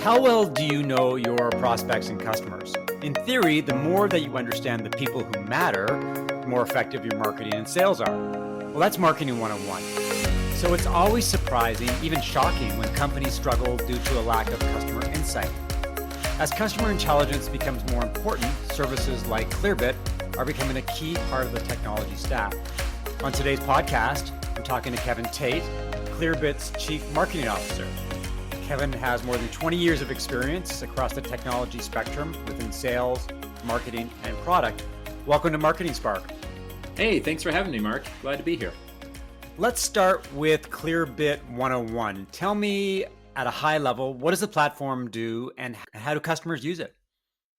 How well do you know your prospects and customers? In theory, the more that you understand the people who matter, the more effective your marketing and sales are. Well, that's marketing 101. So it's always surprising, even shocking, when companies struggle due to a lack of customer insight. As customer intelligence becomes more important, services like Clearbit are becoming a key part of the technology stack. On today's podcast, I'm talking to Kevin Tate, Clearbit's Chief Marketing Officer. Kevin has more than 20 years of experience across the technology spectrum within sales, marketing, and product. Welcome to Marketing Spark. Hey, thanks for having me, Mark. Glad to be here. Let's start with Clearbit 101. Tell me at a high level, what does the platform do and how do customers use it?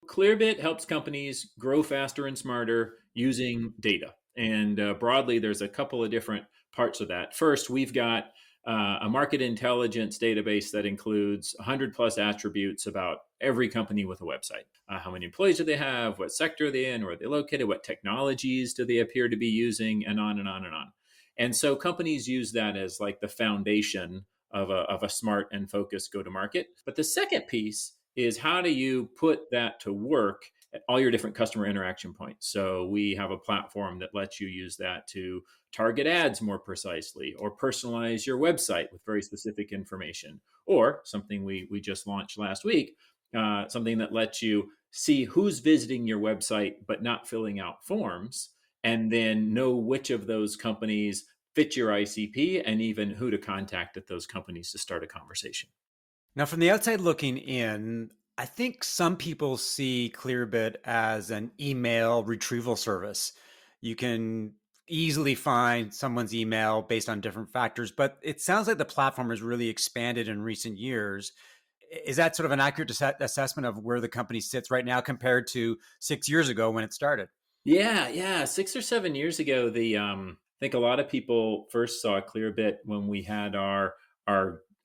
Clearbit helps companies grow faster and smarter using data. And broadly, there's a couple of different parts of that. First, we've got a market intelligence database that includes 100 plus attributes about every company with a website. How many employees do they have? What sector are they in? Where are they located? What technologies do they appear to be using? And on and on and on. And so companies use that as like the foundation of a smart and focused go-to-market. But the second piece is how do you put that to work at all your different customer interaction points? So we have a platform that lets you use that to target ads more precisely or personalize your website with very specific information, or something we just launched last week, something that lets you see who's visiting your website but not filling out forms, and then know which of those companies fit your ICP and even who to contact at those companies to start a conversation. Now, from the outside looking in, I think some people see Clearbit as an email retrieval service. You can easily find someone's email based on different factors, but it sounds like the platform has really expanded in recent years. Is that sort of an accurate assessment of where the company sits right now compared to 6 years ago when it started? Yeah. 6 or 7 years ago, I think a lot of people first saw Clearbit when we had our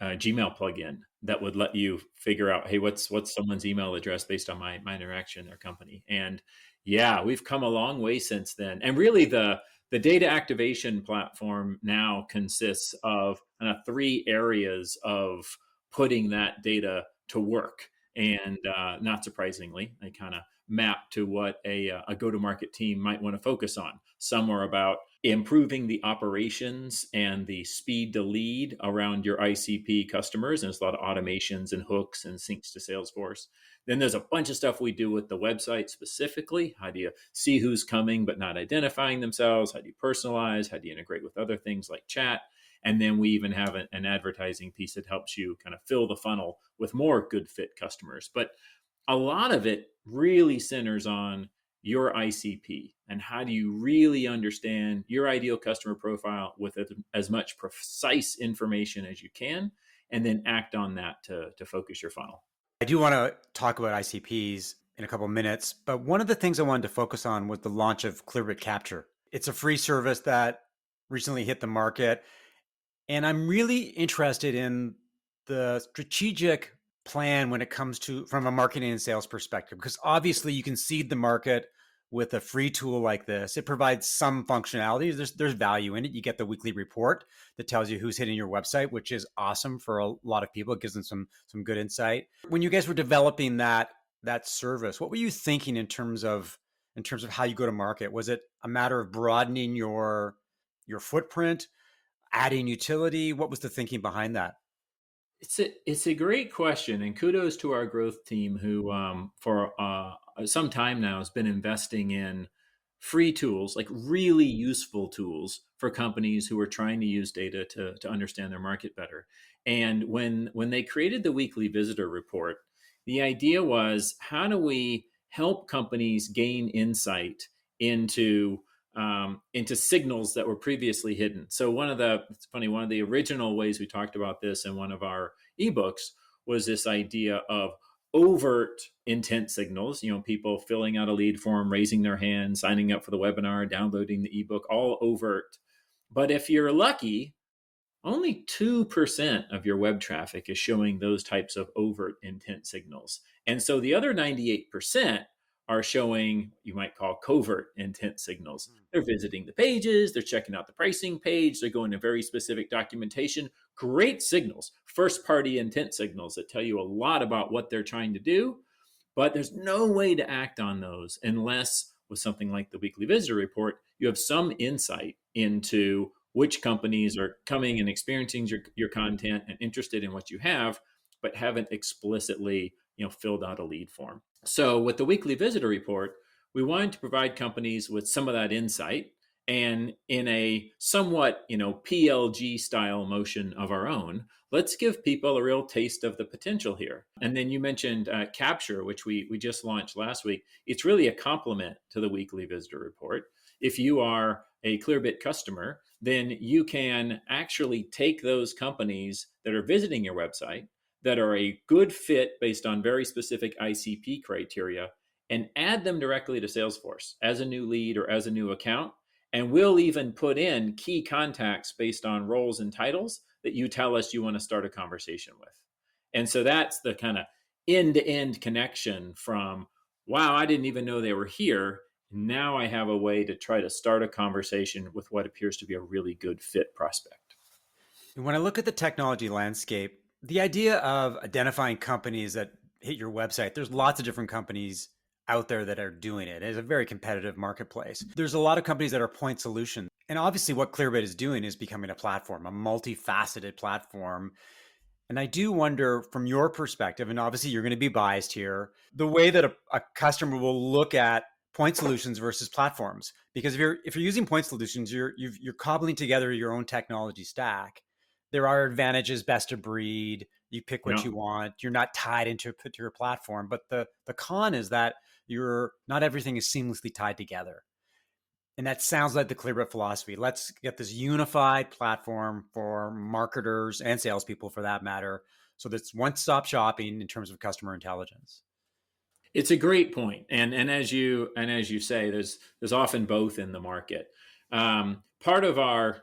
Gmail plugin that would let you figure out, hey, what's someone's email address based on my interaction in their company. And yeah, we've come a long way since then. And really, the data activation platform now consists of three areas of putting that data to work. And not surprisingly, they kind of map to what a go-to-market team might want to focus on. Some are about improving the operations and the speed to lead around your ICP customers. And there's a lot of automations and hooks and syncs to Salesforce. Then there's a bunch of stuff we do with the website specifically. How do you see who's coming but not identifying themselves? How do you personalize? How do you integrate with other things like chat? And then we even have an advertising piece that helps you kind of fill the funnel with more good fit customers. But a lot of it really centers on your ICP and how do you really understand your ideal customer profile with as much precise information as you can, and then act on that to focus your funnel. I do want to talk about ICPs in a couple of minutes, but one of the things I wanted to focus on was the launch of Clearbit Capture. It's a free service that recently hit the market, and I'm really interested in the strategic plan when it comes to from a marketing and sales perspective, because obviously you can seed the market with a free tool like this. It provides some functionality. There's value in it. You get the weekly report that tells you who's hitting your website, which is awesome for a lot of people. It gives them some good insight. When you guys were developing that service, what were you thinking in terms of how you go to market? Was it a matter of broadening your footprint, adding utility? What was the thinking behind that? It's a great question, and kudos to our growth team who, for some time now, has been investing in free tools, like really useful tools for companies who are trying to use data to understand their market better. And when they created the weekly visitor report, the idea was, how do we help companies gain insight into signals that were previously hidden. So one of the original ways we talked about this in one of our ebooks was this idea of overt intent signals, people filling out a lead form, raising their hand, signing up for the webinar, downloading the ebook, all overt. But if you're lucky, only 2% of your web traffic is showing those types of overt intent signals. And so the other 98% are showing you might call covert intent signals. Mm. They're visiting the pages, they're checking out the pricing page, they're going to very specific documentation. Great signals, first party intent signals that tell you a lot about what they're trying to do. But there's no way to act on those unless, with something like the weekly visitor report, you have some insight into which companies are coming and experiencing your content and interested in what you have, but haven't explicitly filled out a lead form. So with the weekly visitor report, we wanted to provide companies with some of that insight, and in a somewhat PLG style motion of our own, let's give people a real taste of the potential here. And then you mentioned Capture, which we just launched last week. It's really a complement to the weekly visitor report. If you are a Clearbit customer, then you can actually take those companies that are visiting your website that are a good fit based on very specific ICP criteria and add them directly to Salesforce as a new lead or as a new account. And we'll even put in key contacts based on roles and titles that you tell us you want to start a conversation with. And so that's the kind of end to end connection from, wow, I didn't even know they were here. Now I have a way to try to start a conversation with what appears to be a really good fit prospect. And when I look at the technology landscape, the idea of identifying companies that hit your website, there's lots of different companies out there that are doing it. It's a very competitive marketplace. There's a lot of companies that are point solutions. And obviously what Clearbit is doing is becoming a platform, a multifaceted platform. And I do wonder from your perspective, and obviously you're going to be biased here, the way that a customer will look at point solutions versus platforms. Because if you're using point solutions, you're cobbling together your own technology stack. There are advantages, best of breed. You pick what Yeah. you want. You're not tied into a particular platform. But the con is that you're not everything is seamlessly tied together. And that sounds like the Clearbit philosophy. Let's get this unified platform for marketers and salespeople, for that matter, so that's one-stop shopping in terms of customer intelligence. It's a great point, and as you say, there's often both in the market. Part of our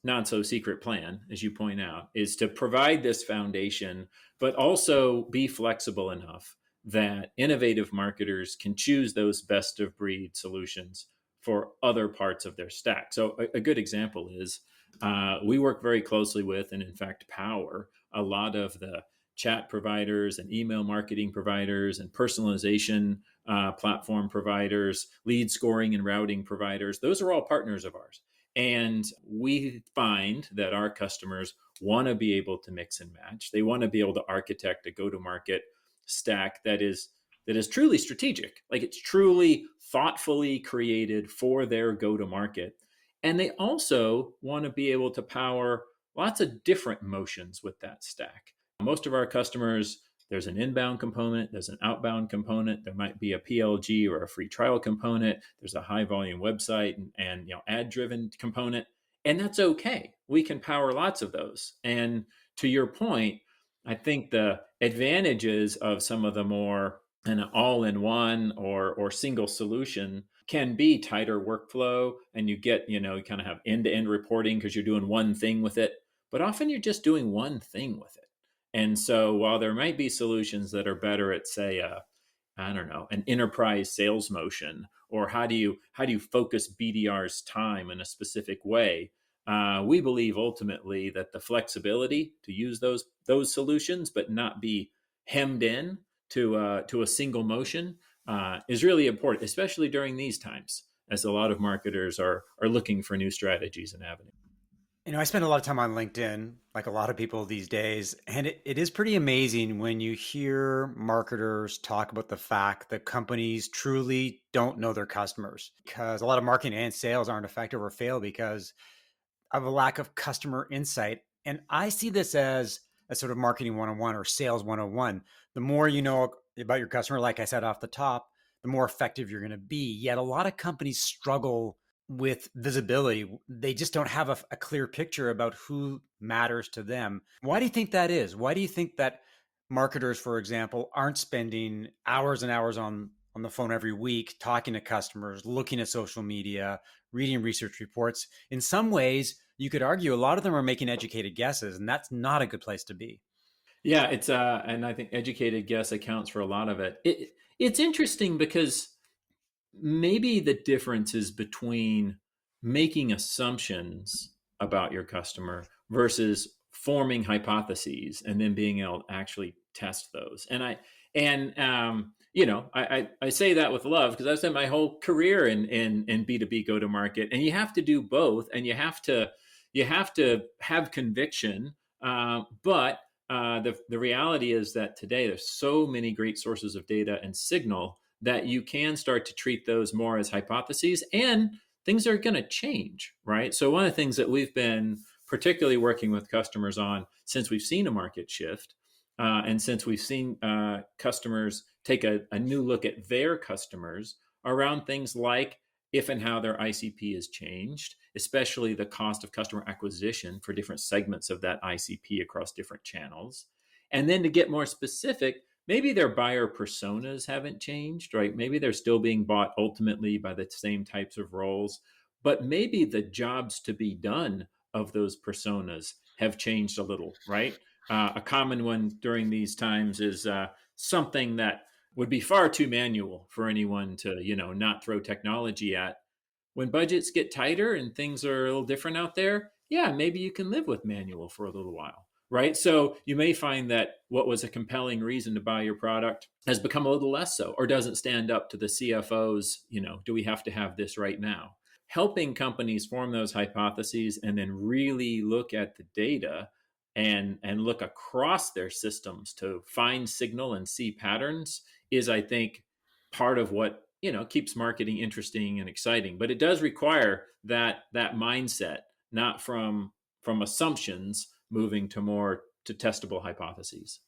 not so secret plan, as you point out, is to provide this foundation, but also be flexible enough that innovative marketers can choose those best of breed solutions for other parts of their stack. So a good example is we work very closely with, and in fact, power a lot of the chat providers and email marketing providers and personalization platform providers, lead scoring and routing providers. Those are all partners of ours. And we find that our customers want to be able to mix and match. They want to be able to architect a go-to-market stack that is truly strategic, like it's truly thoughtfully created for their go-to-market. And they also want to be able to power lots of different motions with that stack. Most of our customers, there's an inbound component, there's an outbound component, there might be a PLG or a free trial component, there's a high volume website and ad driven component, and that's okay. We can power lots of those. And to your point, I think the advantages of some of the more an all-in-one or single solution can be tighter workflow, and you get you kind of have end-to-end reporting because you're doing one thing with it, but often you're just doing one thing with it. And so while there might be solutions that are better at, say, I don't know, an enterprise sales motion, or how do you focus BDR's time in a specific way, we believe ultimately that the flexibility to use those solutions, but not be hemmed in to a single motion, is really important, especially during these times, as a lot of marketers are looking for new strategies and avenues. I spend a lot of time on LinkedIn, like a lot of people these days, and it is pretty amazing when you hear marketers talk about the fact that companies truly don't know their customers, because a lot of marketing and sales aren't effective or fail because of a lack of customer insight. And I see this as a sort of marketing 101 or sales 101. The more you know about your customer, like I said off the top, the more effective you're going to be. Yet a lot of companies struggle with visibility. They just don't have a clear picture about who matters to them. Why do you think that is? Why do you think that marketers, for example, aren't spending hours and hours on the phone every week, talking to customers, looking at social media, reading research reports? In some ways, you could argue a lot of them are making educated guesses, and that's not a good place to be. Yeah, it's and I think educated guess accounts for a lot of it. It's interesting because maybe the difference is between making assumptions about your customer versus forming hypotheses and then being able to actually test those. I say that with love because I've spent my whole career in B2B go to market, and you have to do both, and you have to have conviction. But the reality is that today there's so many great sources of data and signal that you can start to treat those more as hypotheses, and things are going to change, right? So one of the things that we've been particularly working with customers on since we've seen a market shift, and since we've seen customers take a new look at their customers around things like if and how their ICP has changed, especially the cost of customer acquisition for different segments of that ICP across different channels. And then to get more specific, maybe their buyer personas haven't changed, right? Maybe they're still being bought ultimately by the same types of roles, but maybe the jobs to be done of those personas have changed a little, right? A common one during these times is something that would be far too manual for anyone to, not throw technology at. When budgets get tighter and things are a little different out there, yeah, maybe you can live with manual for a little while, right? So you may find that what was a compelling reason to buy your product has become a little less so, or doesn't stand up to the CFO's, do we have to have this right now? Helping companies form those hypotheses and then really look at the data and look across their systems to find signal and see patterns is, I think, part of what keeps marketing interesting and exciting. But it does require that mindset, not from assumptions moving to more to testable hypotheses.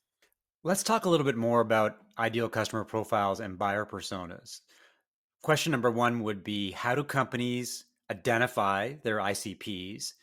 Let's talk a little bit more about ideal customer profiles and buyer personas. Question number one would be, how do companies identify their ICPs?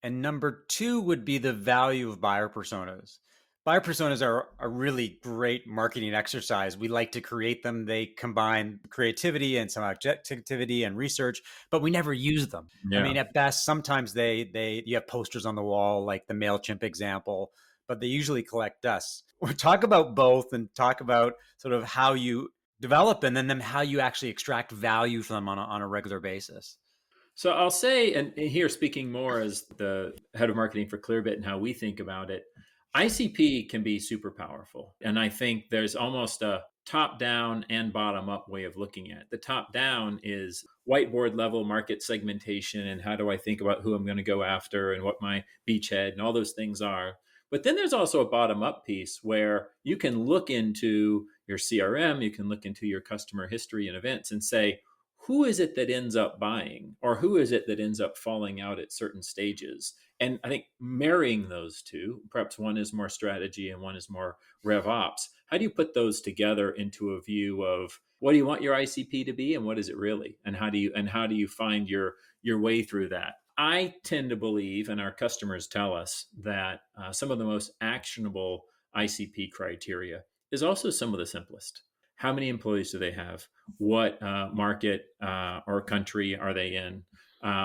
And number two would be the value of buyer personas. Buyer personas are a really great marketing exercise. We like to create them. They combine creativity and some objectivity and research, but we never use them. I Yeah. mean, at best, sometimes they you have posters on the wall, like the MailChimp example, but they usually collect dust. We'll talk about both and talk about sort of how you develop and then how you actually extract value from them on a regular basis. So I'll say, and here speaking more as the head of marketing for Clearbit and how we think about it, ICP can be super powerful. And I think there's almost a top down and bottom up way of looking at it. The top down is whiteboard level market segmentation and how do I think about who I'm going to go after and what my beachhead and all those things are. But then there's also a bottom up piece where you can look into your CRM, you can look into your customer history and events and say, who is it that ends up buying or who is it that ends up falling out at certain stages? And I think marrying those two, perhaps one is more strategy and one is more rev ops. How do you put those together into a view of what do you want your ICP to be and what is it really? And how do you find your way through that? I tend to believe, and our customers tell us, that some of the most actionable ICP criteria is also some of the simplest. How many employees do they have? What market or country are they in?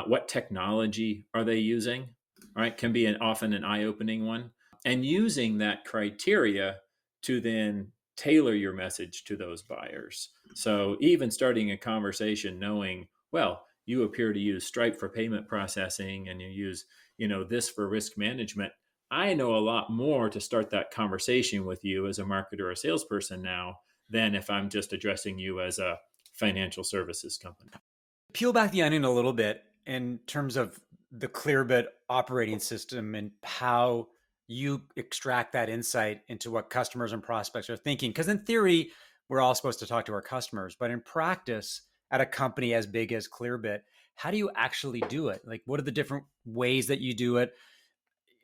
What technology are they using? Right, can be often an eye-opening one. And using that criteria to then tailor your message to those buyers. So even starting a conversation knowing, well, you appear to use Stripe for payment processing and you use, this for risk management. I know a lot more to start that conversation with you as a marketer or a salesperson now than if I'm just addressing you as a financial services company. Peel back the onion a little bit in terms of the Clearbit operating system and how you extract that insight into what customers and prospects are thinking. Because in theory, we're all supposed to talk to our customers, but in practice, at a company as big as Clearbit, how do you actually do it? Like, what are the different ways that you do it?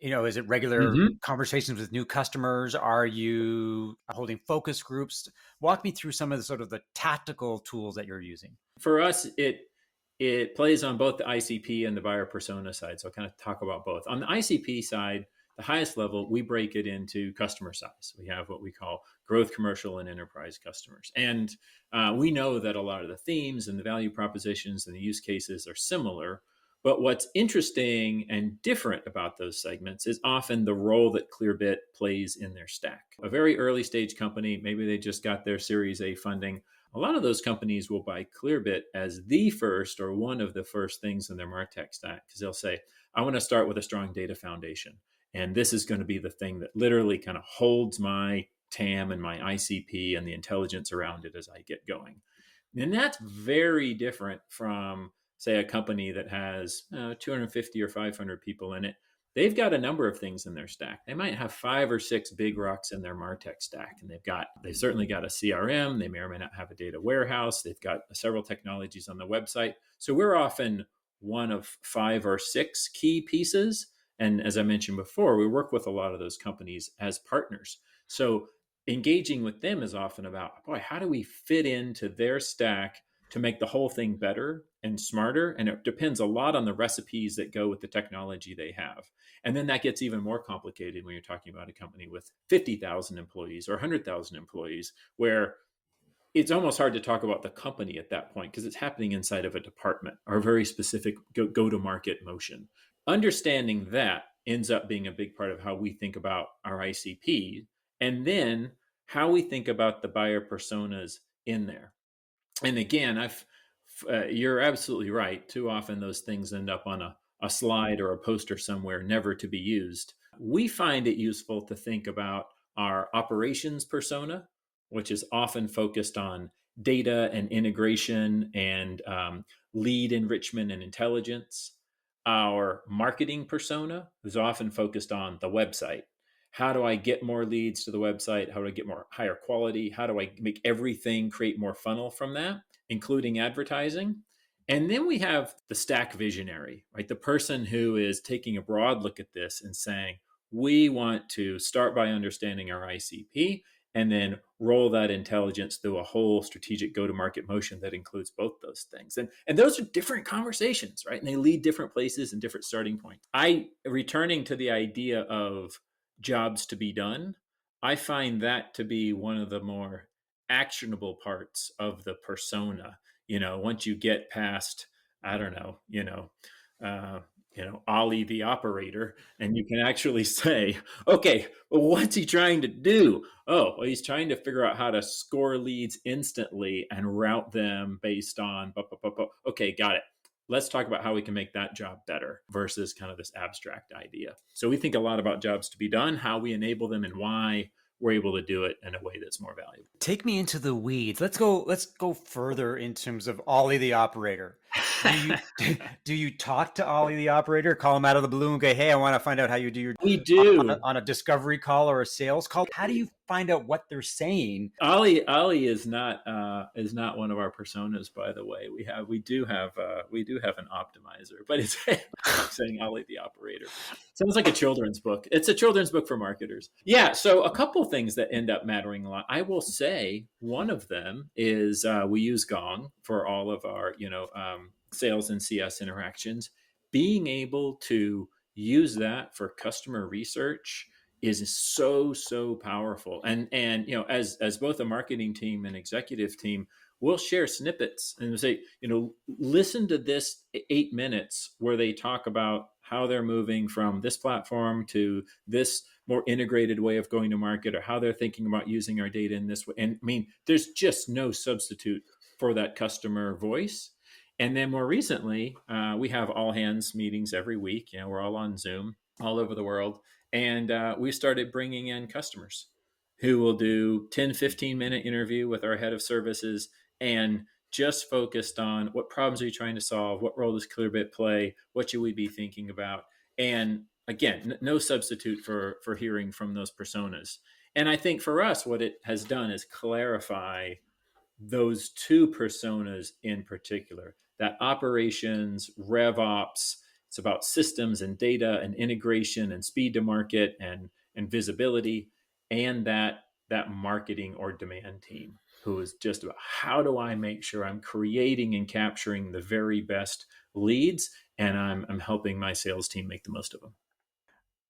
Is it regular Mm-hmm. conversations with new customers? Are you holding focus groups? Walk me through some of the sort of the tactical tools that you're using. For us, it plays on both the ICP and the buyer persona side. So I'll kind of talk about both. On the ICP side, the highest level, we break it into customer size. We have what we call growth, commercial, and enterprise customers. And we know that a lot of the themes and the value propositions and the use cases are similar. But what's interesting and different about those segments is often the role that Clearbit plays in their stack. A very early stage company, maybe they just got their Series A funding. a lot of those companies will buy Clearbit as the first or one of the first things in their MarTech stack, because they'll say, I want to start with a strong data foundation. And this is going to be the thing that literally kind of holds my TAM and my ICP and the intelligence around it as I get going. And that's very different from, say, a company that has 250 or 500 people in it. They've got a number of things in their stack. They might have 5 or 6 big rocks in their MarTech stack, and they've certainly got a CRM. They may or may not have a data warehouse. They've got several technologies on the website. So we're often one of 5 or 6 key pieces. And as I mentioned before, we work with a lot of those companies as partners. So engaging with them is often about, boy, how do we fit into their stack to make the whole thing better and smarter? And it depends a lot on the recipes that go with the technology they have. And then that gets even more complicated when you're talking about a company with 50,000 employees or 100,000 employees, where it's almost hard to talk about the company at that point because it's happening inside of a department or a very specific go-to-market motion. Understanding that ends up being a big part of how we think about our ICP, and then how we think about the buyer personas in there. And again, you're absolutely right. Too often those things end up on a slide or a poster somewhere, never to be used. We find it useful to think about our operations persona, which is often focused on data and integration and lead enrichment and intelligence. Our marketing persona is often focused on the website. How do I get more leads to the website? How do I get more higher quality? How do I make everything create more funnel from that, including advertising? And then we have the stack visionary, right? The person who is taking a broad look at this and saying, we want to start by understanding our ICP and then roll that intelligence through a whole strategic go-to-market motion that includes both those things. And those are different conversations, right? And they lead different places and different starting points. Returning to the idea of jobs to be done, I find that to be one of the more actionable parts of the persona. Once you get past, I don't know, Ollie the operator, and you can actually say, okay, well, what's he trying to do? Oh, well, he's trying to figure out how to score leads instantly and route them based on, okay, got it. Let's talk about how we can make that job better versus kind of this abstract idea. So we think a lot about jobs to be done, how we enable them, and why we're able to do it in a way that's more valuable. Take me into the weeds. Let's go further in terms of Ollie the operator. Do you do you talk to Ollie the operator, call him out of the blue and go, hey, I want to find out how you do your We do. on a discovery call or a sales call? How do you find out what they're saying? Ollie is not one of our personas, by the way. We do have an optimizer, but it's saying Ollie the operator. Sounds like a children's book. It's a children's book for marketers. Yeah. So a couple things that end up mattering a lot. I will say one of them is we use Gong for all of our sales and CS interactions. Being able to use that for customer research is so powerful. And as both a marketing team and executive team, we'll share snippets and say, listen to this 8 minutes where they talk about how they're moving from this platform to this more integrated way of going to market, or how they're thinking about using our data in this way. And I mean, there's just no substitute for that customer voice. And then more recently, we have all hands meetings every week. We're all on Zoom all over the world. And we started bringing in customers who will do 10-15 minute interview with our head of services and just focused on what problems are you trying to solve? What role does Clearbit play? What should we be thinking about? And again, no substitute for hearing from those personas. And I think for us, what it has done is clarify those two personas in particular, that operations, RevOps, it's about systems and data and integration and speed to market and visibility, and that marketing or demand team who is just about how do I make sure I'm creating and capturing the very best leads, and I'm helping my sales team make the most of them.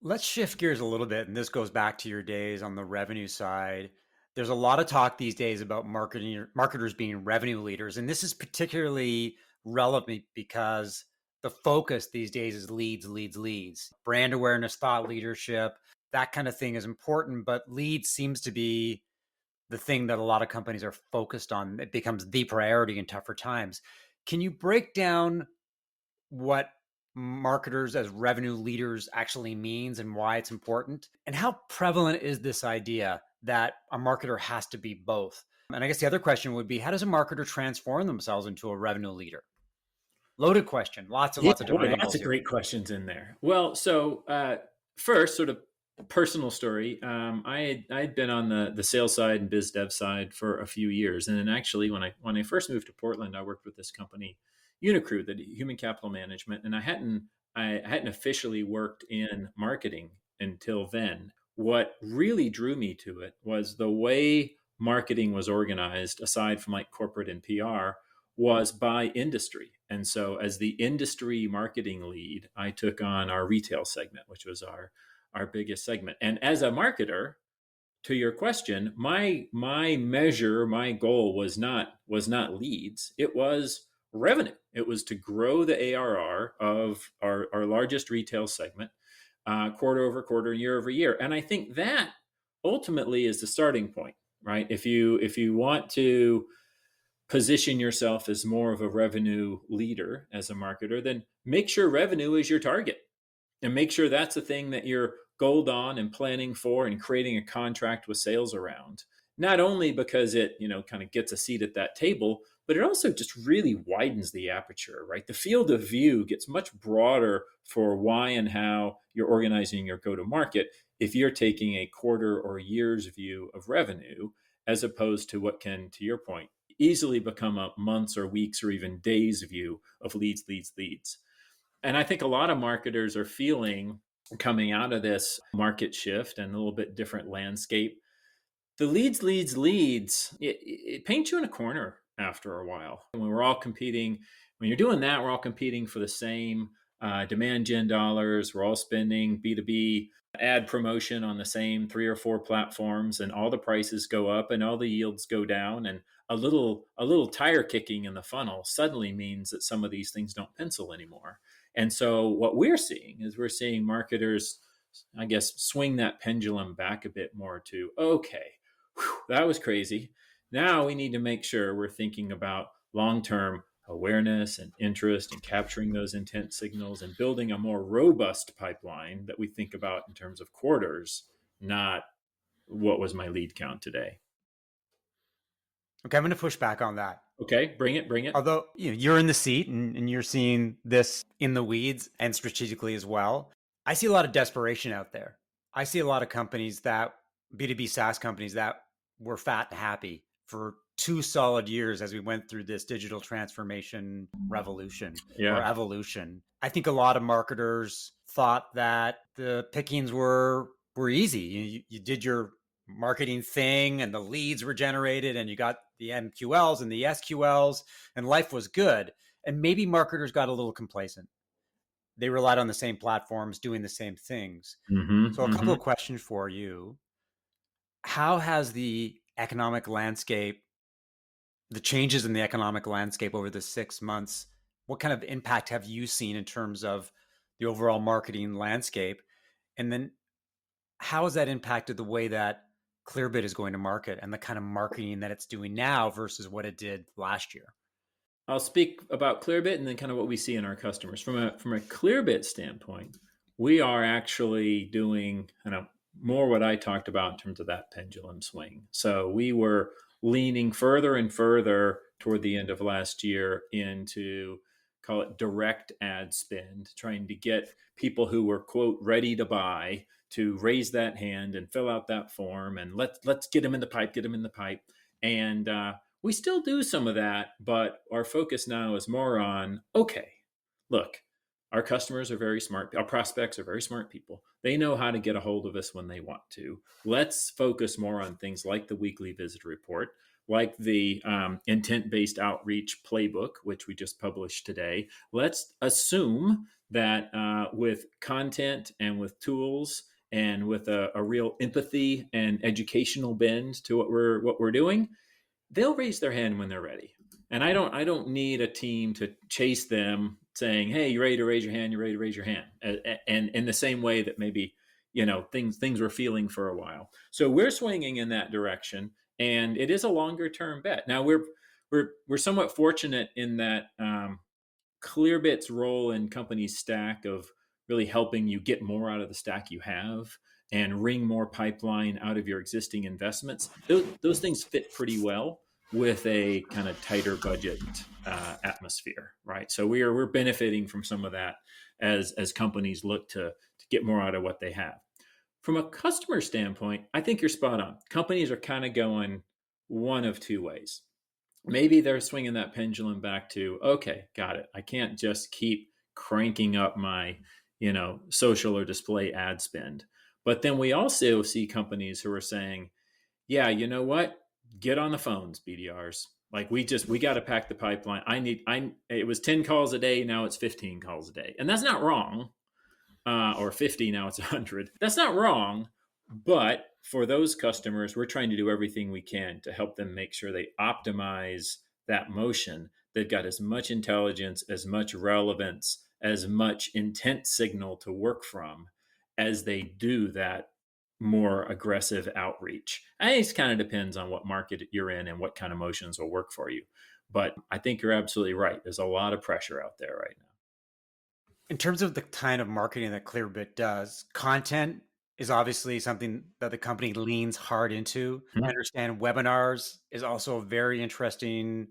Let's shift gears a little bit, and this goes back to your days on the revenue side. There's a lot of talk these days about marketers being revenue leaders, and this is particularly relevant because the focus these days is leads, leads, leads. Brand awareness, thought leadership, that kind of thing is important, but leads seems to be the thing that a lot of companies are focused on. It becomes the priority in tougher times. Can you break down what marketers as revenue leaders actually means and why it's important? And how prevalent is this idea that a marketer has to be both? And I guess the other question would be, how does a marketer transform themselves into a revenue leader? Loaded question. Lots and Yeah, lots of boy, different lots angles of here. great questions in there. Well, so first, sort of personal story. I had been on the sales side and biz dev side for a few years, and then actually, when I first moved to Portland, I worked with this company, Unicrew, that human capital management, and I hadn't officially worked in marketing until then. What really drew me to it was the way marketing was organized, aside from like corporate and PR, was by industry. And so, as the industry marketing lead, I took on our retail segment, which was our biggest segment. And as a marketer, to your question, my measure, my goal was not leads. It was revenue. It was to grow the ARR of our largest retail segment, quarter over quarter, year over year. And I think that ultimately is the starting point, right? If you want to position yourself as more of a revenue leader as a marketer, then make sure revenue is your target and make sure that's the thing that you're gold on and planning for and creating a contract with sales around. Not only because it, kind of gets a seat at that table, but it also just really widens the aperture, right? The field of view gets much broader for why and how you're organizing your go to market if you're taking a quarter or year's view of revenue, as opposed to what can, to your point, easily become a months or weeks or even days view of leads, leads, leads. And I think a lot of marketers are feeling, coming out of this market shift and a little bit different landscape, the leads, leads, leads, it paints you in a corner after a while. When we're all competing, when you're doing that, we're all competing for the same demand gen dollars. We're all spending B2B ad promotion on the same 3 or 4 platforms, and all the prices go up and all the yields go down. And a little tire kicking in the funnel suddenly means that some of these things don't pencil anymore. And so what we're seeing marketers, I guess, swing that pendulum back a bit more to, okay, whew, that was crazy. Now we need to make sure we're thinking about long-term awareness and interest and capturing those intent signals and building a more robust pipeline that we think about in terms of quarters, not what was my lead count today. Okay, I'm going to push back on that. Okay, bring it, bring it. Although you're in the seat and you're seeing this in the weeds and strategically as well, I see a lot of desperation out there. I see a lot of companies that B2B SaaS companies that were fat and happy for 2 solid years as we went through this digital transformation revolution or Yeah. evolution. I think a lot of marketers thought that the pickings were easy. You did your marketing thing and the leads were generated and you got the MQLs and the SQLs and life was good. And maybe marketers got a little complacent. They relied on the same platforms doing the same things. Mm-hmm, So a couple mm-hmm. of questions for you. How has the changes in the economic landscape over the 6 months, what kind of impact have you seen in terms of the overall marketing landscape? And then how has that impacted the way that Clearbit is going to market and the kind of marketing that it's doing now versus what it did last year? I'll speak about Clearbit and then kind of what we see in our customers. From a Clearbit standpoint, we are actually doing more what I talked about in terms of that pendulum swing. So we were leaning further and further toward the end of last year into, call it, direct ad spend, trying to get people who were, quote, ready to buy to raise that hand and fill out that form and let's get them in the pipe, get them in the pipe. And we still do some of that, but our focus now is more on, okay, look, our customers are very smart. Our prospects are very smart people. They know how to get a hold of us when they want to. Let's focus more on things like the weekly visitor report, like the intent-based outreach playbook, which we just published today. Let's assume that with content and with tools and with a real empathy and educational bend to what we're doing, they'll raise their hand when they're ready. And I don't need a team to chase them saying, "Hey, you ready to raise your hand? You ready to raise your hand?" And in the same way that maybe things were feeling for a while. So we're swinging in that direction, and it is a longer term bet. Now we're somewhat fortunate in that Clearbit's role in companies' stack of really helping you get more out of the stack you have and wring more pipeline out of your existing investments. Those things fit pretty well with a kind of tighter budget atmosphere, right? So we're benefiting from some of that as companies look to get more out of what they have. From a customer standpoint, I think you're spot on. Companies are kind of going one of two ways. Maybe they're swinging that pendulum back to, okay, got it. I can't just keep cranking up my, social or display ad spend. But then we also see companies who are saying, yeah, you know what? Get on the phones, BDRs. Like we got to pack the pipeline. It was 10 calls a day. Now it's 15 calls a day. And that's not wrong. Or 50, now it's 100. That's not wrong. But for those customers, we're trying to do everything we can to help them make sure they optimize that motion. They've got as much intelligence, as much relevance, as much intent signal to work from as they do that more aggressive outreach. I think it kind of depends on what market you're in and what kind of motions will work for you. But I think you're absolutely right. There's a lot of pressure out there right now. In terms of the kind of marketing that Clearbit does, content is obviously something that the company leans hard into. I understand webinars is also a very interesting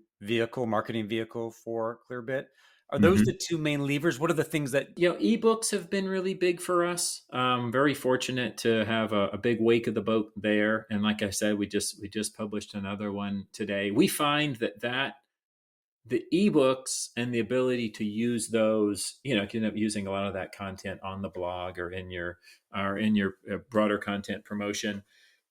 marketing vehicle for Clearbit. Are those Mm-hmm. the two main levers? What are the things that Ebooks have been really big for us. Very fortunate to have a big wake of the boat there. And like I said, we just published another one today. We find that the ebooks and the ability to use those, you can end up using a lot of that content on the blog or in your broader content promotion.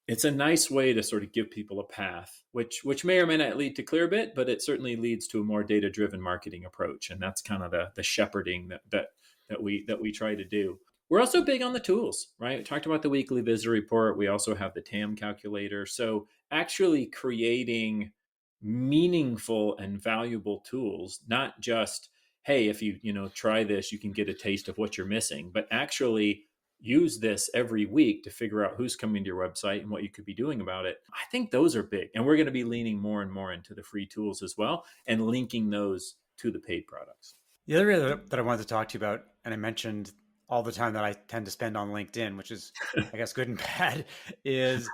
It's a nice way to sort of give people a path, which may or may not lead to Clearbit, but it certainly leads to a more data driven marketing approach, and that's kind of the shepherding that we try to do. We're also big on the tools, right? We talked about the weekly visitor report. We also have the TAM calculator. So actually creating meaningful and valuable tools, not just, hey, if you try this, you can get a taste of what you're missing, but actually use this every week to figure out who's coming to your website and what you could be doing about it. I think those are big. And we're going to be leaning more and more into the free tools as well and linking those to the paid products. the other area that I wanted to talk to you about, and I mentioned all the time that I tend to spend on LinkedIn, which is, I guess, good and bad, is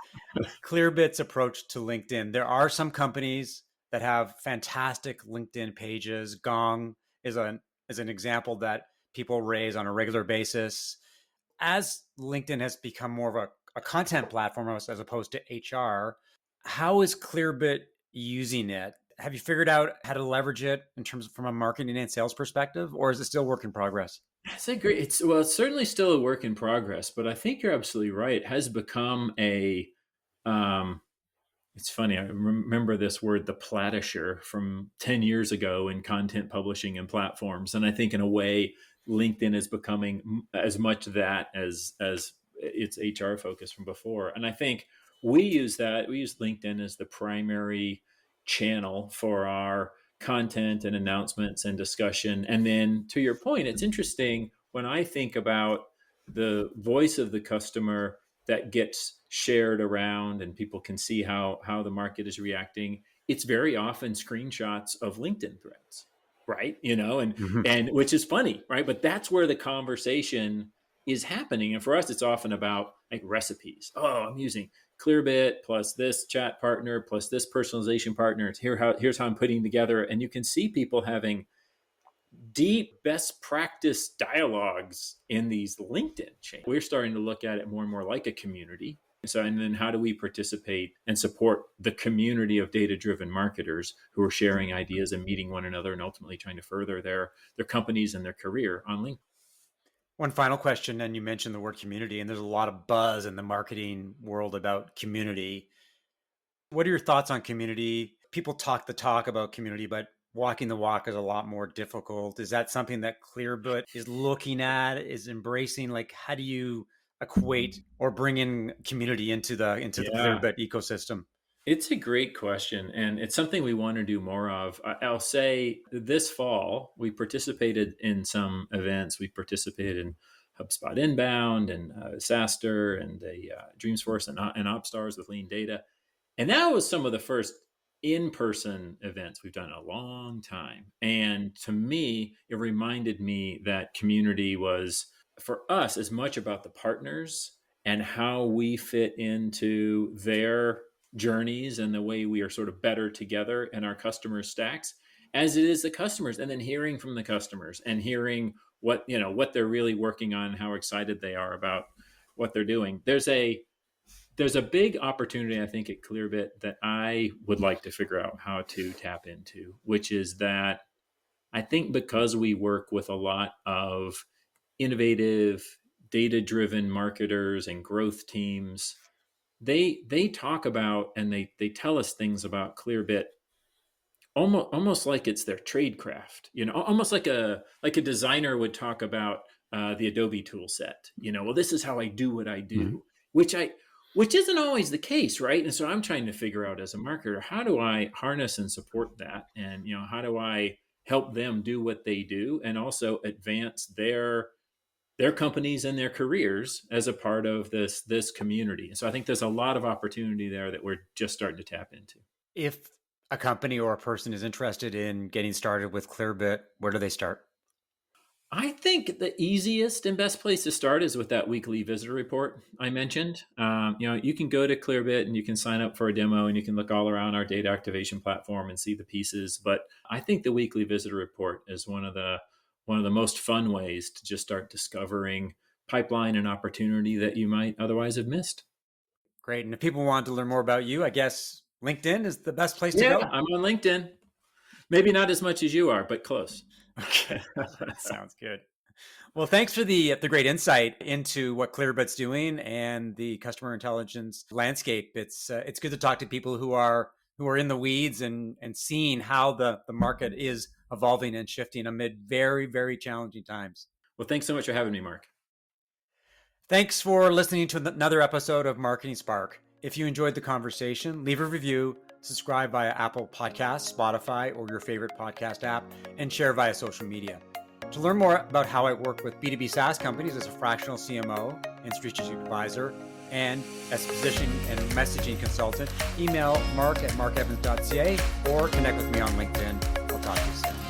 Clearbit's approach to LinkedIn. There are some companies that have fantastic LinkedIn pages. Gong is an example that people raise on a regular basis. As LinkedIn has become more of a content platform as opposed to HR, how is Clearbit using it? Have you figured out how to leverage it in terms of from a marketing and sales perspective, or is it still work in progress? It's a great. It's certainly still a work in progress, but I think you're absolutely right. It has become a um, it's funny. I remember this word, the platisher, from 10 years ago in content publishing and platforms. And I think in a way, LinkedIn is becoming as much that as its HR focus from before. And I think we use LinkedIn as the primary channel for our content and announcements and discussion. And then to your point, it's interesting when I think about the voice of the customer that gets shared around and people can see how the market is reacting, it's very often screenshots of LinkedIn threads, right? and Mhm. and which is funny, right? But that's where the conversation is happening. And for us, it's often about like recipes. Oh, I'm using Clearbit plus this chat partner plus this personalization partner. Here's how I'm putting together. And you can see people having deep best practice dialogues in these LinkedIn chains. We're starting to look at it more and more like a community. So, and then how do we participate and support the community of data driven marketers who are sharing ideas and meeting one another and ultimately trying to further their companies and their career on LinkedIn? One final question, and you mentioned the word community, and there's a lot of buzz in the marketing world about community. What are your thoughts on community? People talk the talk about community, but walking the walk is a lot more difficult. Is that something that Clearbit is looking at, is embracing? Like, how do you equate or bring in community into the Yeah, Clearbit ecosystem? it's a great question, and it's something we want to do more of. I'll say this fall, we participated in some events. We participated in HubSpot Inbound and SaaStr and Dreamsforce and OpStars with Lean Data. And that was some of the first in-person events we've done in a long time. And to me, it reminded me that community was, for us, as much about the partners and how we fit into their journeys and the way we are sort of better together in our customer stacks as it is the customers, and then hearing from the customers and hearing what they're really working on, how excited they are about what they're doing. There's a big opportunity, I think, at Clearbit that I would like to figure out how to tap into, which is that I think because we work with a lot of innovative, data-driven marketers and growth teams, they talk about and they tell us things about Clearbit almost like it's their trade craft, almost like a designer would talk about the Adobe tool set. Well, this is how I do what I Mhm. do, which isn't always the case, right? And so I'm trying to figure out as a marketer, how do I harness and support that, and how do I help them do what they do, and also advance their companies and their careers as a part of this community. So I think there's a lot of opportunity there that we're just starting to tap into. If a company or a person is interested in getting started with Clearbit, where do they start? I think the easiest and best place to start is with that weekly visitor report I mentioned. You can go to Clearbit and you can sign up for a demo and you can look all around our data activation platform and see the pieces. But I think the weekly visitor report is one of the most fun ways to just start discovering pipeline and opportunity that you might otherwise have missed. Great. And if people want to learn more about you, I guess LinkedIn is the best place to Yeah, go. I'm on LinkedIn. Maybe not as much as you are, but close. Okay. Sounds good. Well, thanks for the great insight into what Clearbit's doing and the customer intelligence landscape. It's good to talk to people who are in the weeds and seeing how the market is evolving and shifting amid very, very challenging times. Well, thanks so much for having me, Mark. Thanks for listening to another episode of Marketing Spark. If you enjoyed the conversation, leave a review, subscribe via Apple Podcasts, Spotify, or your favorite podcast app, and share via social media. To learn more about how I work with B2B SaaS companies as a fractional CMO and strategic advisor, and as a position and messaging consultant, email mark@markevans.ca or connect with me on LinkedIn. I'll talk to you soon.